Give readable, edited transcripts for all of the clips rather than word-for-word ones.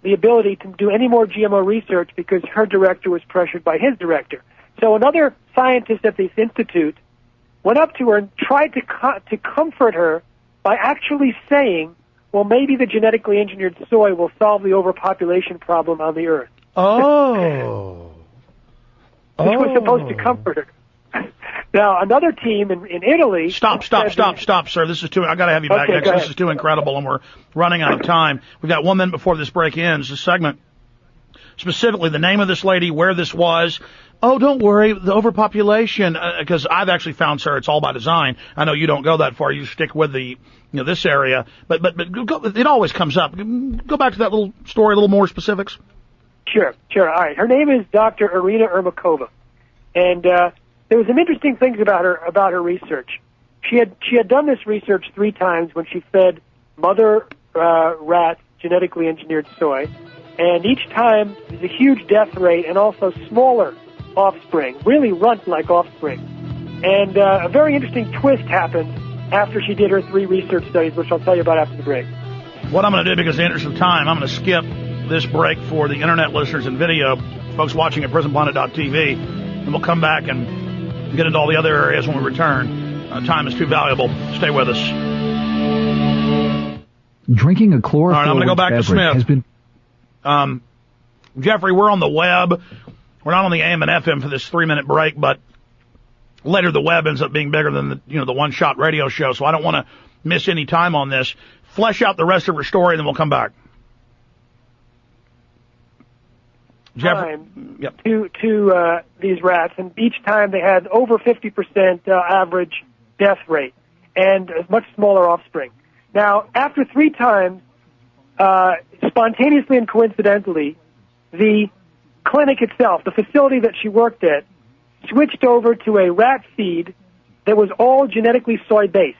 the ability to do any more GMO research because her director was pressured by his director. So another scientist at this institute went up to her and tried to comfort her by actually saying, well, maybe the genetically engineered soy will solve the overpopulation problem on the earth. Oh. Which was supposed to comfort her. Now, another team in Italy... Stop, sir. This is too... I got to have you back next. This is too incredible, and we're running out of time. We've got 1 minute before this break ends. This segment, specifically the name of this lady, where this was. Oh, don't worry, the overpopulation, because I've actually found, sir, it's all by design. I know you don't go that far. You stick with the, this area. But it always comes up. Go back to that little story, a little more specifics. Sure. All right. Her name is Dr. Irina Ermakova. And there was some interesting things about her research. She had done this research 3 times when she fed mother rats genetically engineered soy. And each time there's a huge death rate and also smaller offspring, really runt-like offspring. And a very interesting twist happened after she did her 3 research studies, which I'll tell you about after the break. What I'm going to do, because of the interest of time, I'm going to skip this break for the internet listeners and video, folks watching at Poison.Pt.4, and we'll come back and get into all the other areas when we return. Time is too valuable. Stay with us. Drinking a chlorophyll-rich all right, I'm going to go back to Smith. Has been... Jeffrey, we're on the web. We're not on the AM and FM for this 3-minute break, but later the web ends up being bigger than the one-shot radio show, so I don't want to miss any time on this. Flesh out the rest of her story, and then we'll come back. Yep. To these rats, and each time they had over 50% average death rate and a much smaller offspring. Now, after 3 times, spontaneously and coincidentally, the clinic itself, the facility that she worked at, switched over to a rat feed that was all genetically soy-based.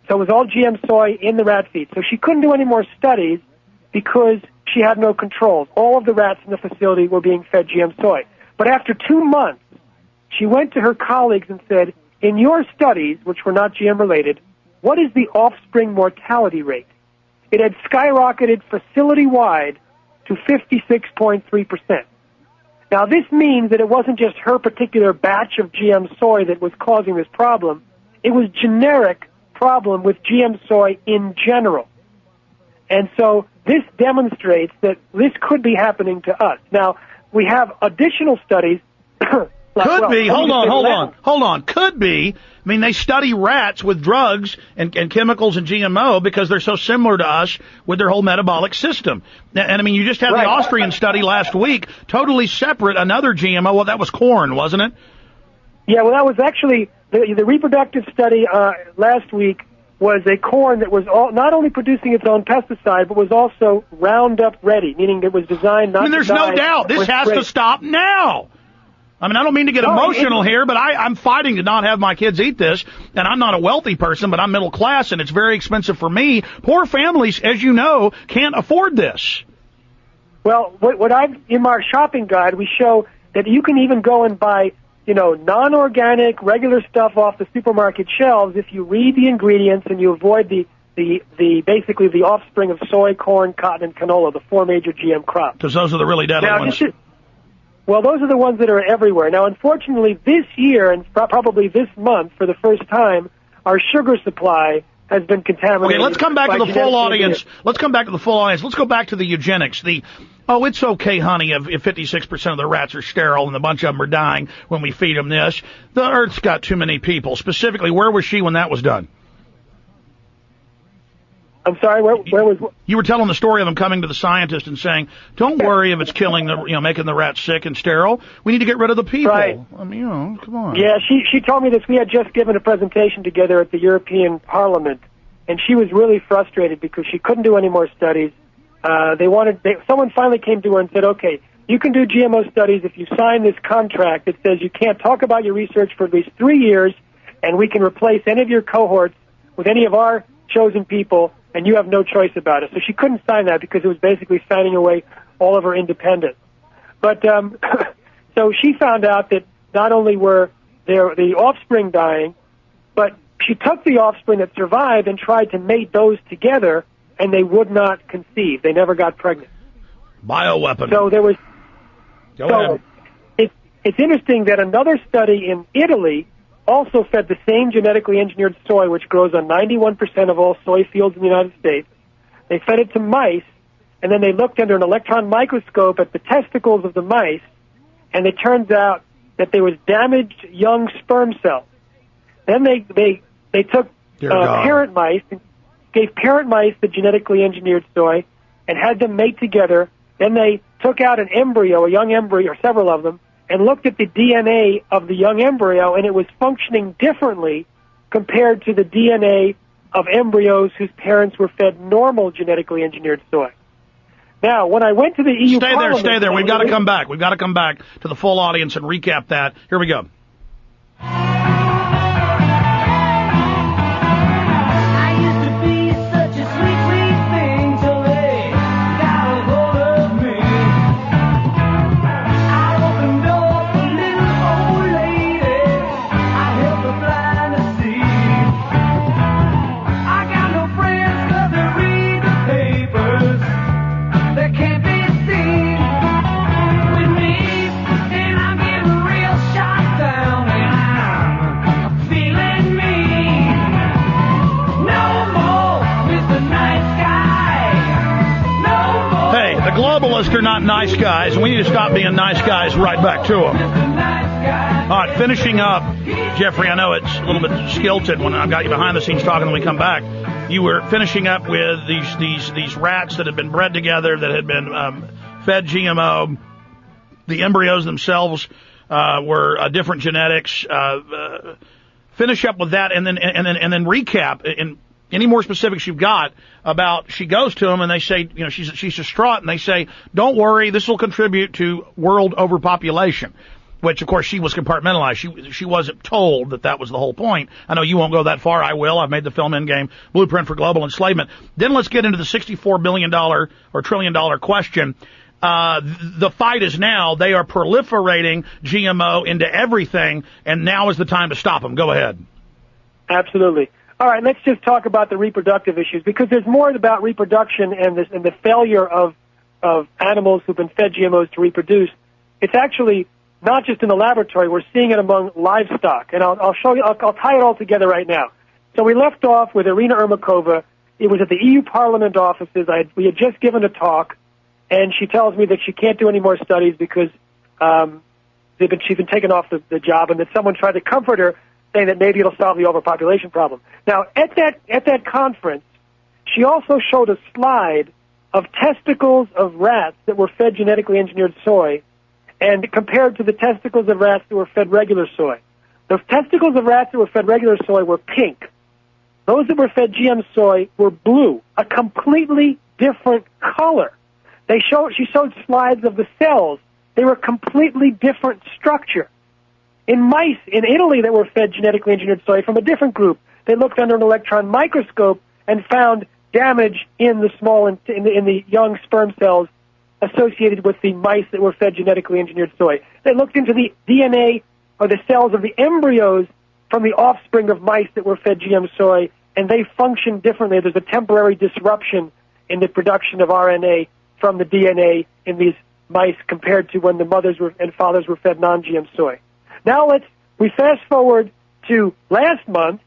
So it was all GM soy in the rat feed. So she couldn't do any more studies because she had no controls. All of the rats in the facility were being fed GM soy. But after 2 months, she went to her colleagues and said, in your studies, which were not GM-related, what is the offspring mortality rate? It had skyrocketed facility-wide to 56.3%. Now, this means that it wasn't just her particular batch of GM soy that was causing this problem. It was generic problem with GM soy in general. And so this demonstrates that this could be happening to us. Now, we have additional studies. Could be. Hold on. Could be. I mean, they study rats with drugs and chemicals and GMO because they're so similar to us with their whole metabolic system. And I mean, you just had the Austrian study last week, totally separate, another GMO. Well, that was corn, wasn't it? Yeah, well, that was actually the reproductive study last week was a corn that was not only producing its own pesticide, but was also Roundup ready, meaning it was designed not to die. There's no doubt. This has to stop now. I mean, I don't mean to get emotional here, but I'm fighting to not have my kids eat this, and I'm not a wealthy person, but I'm middle class, and it's very expensive for me. Poor families, as you know, can't afford this. Well, in our shopping guide, we show that you can even go and buy, non-organic, regular stuff off the supermarket shelves if you read the ingredients and you avoid basically the offspring of soy, corn, cotton, and canola, the 4 major GM crops. Because those are the really deadly ones. Well, those are the ones that are everywhere. Now, unfortunately, this year and probably this month, for the first time, our sugar supply has been contaminated. Okay, let's come back to the full audience. Let's come back to the full audience. Let's go back to the eugenics. It's okay, honey, if 56% of the rats are sterile and a bunch of them are dying when we feed them this. The Earth's got too many people. Specifically, where was she when that was done? I'm sorry, where was... You were telling the story of them coming to the scientist and saying, don't worry if it's killing making the rats sick and sterile. We need to get rid of the people. Right. I mean, come on. Yeah, she told me this. We had just given a presentation together at the European Parliament, and she was really frustrated because she couldn't do any more studies. Someone finally came to her and said, okay, you can do GMO studies if you sign this contract that says you can't talk about your research for at least 3 years, and we can replace any of your cohorts with any of our chosen people, and you have no choice about it. So she couldn't sign that because it was basically signing away all of her independence. But so she found out that not only were the offspring dying, but she took the offspring that survived and tried to mate those together, and they would not conceive. They never got pregnant. Bioweapon. So there was. Go ahead. It's interesting that another study in Italy also fed the same genetically engineered soy, which grows on 91% of all soy fields in the United States. They fed it to mice, and then they looked under an electron microscope at the testicles of the mice, and it turns out that there was damaged young sperm cells. Then they took parent mice, gave parent mice the genetically engineered soy, and had them mate together. Then they took out an embryo, a young embryo, or several of them, and looked at the DNA of the young embryo, and it was functioning differently compared to the DNA of embryos whose parents were fed normal genetically engineered soy. Now, when I went to the EU Parliament... Stay there. We've got to come back. We've got to come back to the full audience and recap that. Here we go. Globalists are not nice guys, and we need to stop being nice guys right back to them. All right, finishing up, Jeffrey, I know it's a little bit skilted when I've got you behind the scenes talking when we come back. You were finishing up with these rats that had been bred together, that had been fed GMO. The embryos themselves were different genetics. Finish up with that, and then recap in any more specifics you've got about, she goes to them and they say, you know, she's distraught, and they say, don't worry, this will contribute to world overpopulation, which of course she was compartmentalized. She wasn't told that was the whole point. I know you won't go that far. I will. I've made the film Endgame, Blueprint for Global Enslavement. Then let's get into the $64 billion or $1 trillion question. The fight is now. They are proliferating GMO into everything, and now is the time to stop them. Go ahead. Absolutely. All right, let's just talk about the reproductive issues, because there's more about reproduction and the failure of animals who've been fed GMOs to reproduce. It's actually not just in the laboratory. We're seeing it among livestock, and I'll show you. I'll tie it all together right now. So we left off with Irina Ermakova. It was at the EU Parliament offices. We had just given a talk, and she tells me that she can't do any more studies because she's been taken off the job, and that someone tried to comfort her, saying that maybe it'll solve the overpopulation problem. Now, at that conference, she also showed a slide of testicles of rats that were fed genetically engineered soy, and compared to the testicles of rats that were fed regular soy. The testicles of rats that were fed regular soy were pink. Those that were fed GM soy were blue, a completely different color. She showed slides of the cells. They were completely different structure. In mice in Italy that were fed genetically engineered soy from a different group, they looked under an electron microscope and found damage in the young sperm cells associated with the mice that were fed genetically engineered soy. They looked into the DNA or the cells of the embryos from the offspring of mice that were fed GM soy, and they function differently. There's a temporary disruption in the production of RNA from the DNA in these mice compared to when the mothers and fathers were fed non-GM soy. Now we fast forward to last month,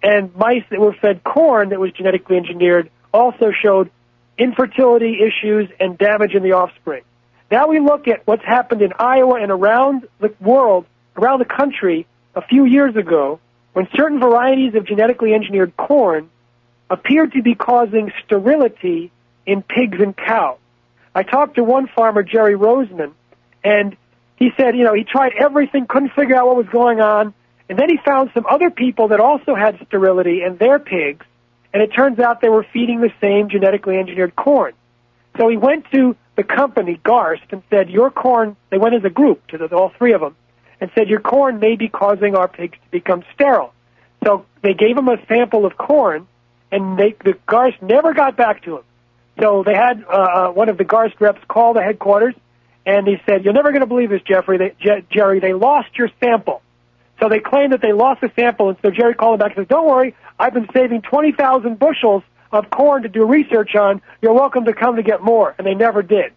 and mice that were fed corn that was genetically engineered also showed infertility issues and damage in the offspring. Now we look at what's happened in Iowa and around the world, around the country, a few years ago, when certain varieties of genetically engineered corn appeared to be causing sterility in pigs and cows. I talked to one farmer, Jerry Roseman, and he said, he tried everything, couldn't figure out what was going on, and then he found some other people that also had sterility in their pigs, and it turns out they were feeding the same genetically engineered corn. So he went to the company, Garst, and said, your corn, they went as a group, all three of them, and said, your corn may be causing our pigs to become sterile. So they gave him a sample of corn, and the Garst never got back to him. So they had one of the Garst reps call the headquarters, and he said, you're never going to believe this, Jerry, they lost your sample. So they claimed that they lost the sample, and so Jerry called him back and said, don't worry, I've been saving 20,000 bushels of corn to do research on. You're welcome to come to get more. And they never did.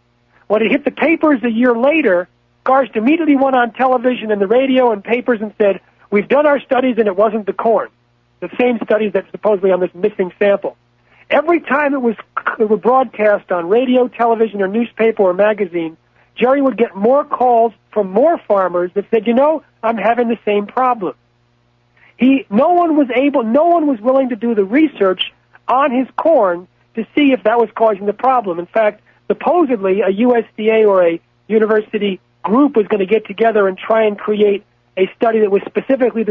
When it hit the papers a year later, Garst immediately went on television and the radio and papers and said, we've done our studies and it wasn't the corn. The same studies that's supposedly on this missing sample. Every time it was broadcast on radio, television, or newspaper or magazine, Jerry would get more calls from more farmers that said, I'm having the same problem. No one was willing to do the research on his corn to see if that was causing the problem. In fact, supposedly a USDA or a university group was going to get together and try and create a study that was specifically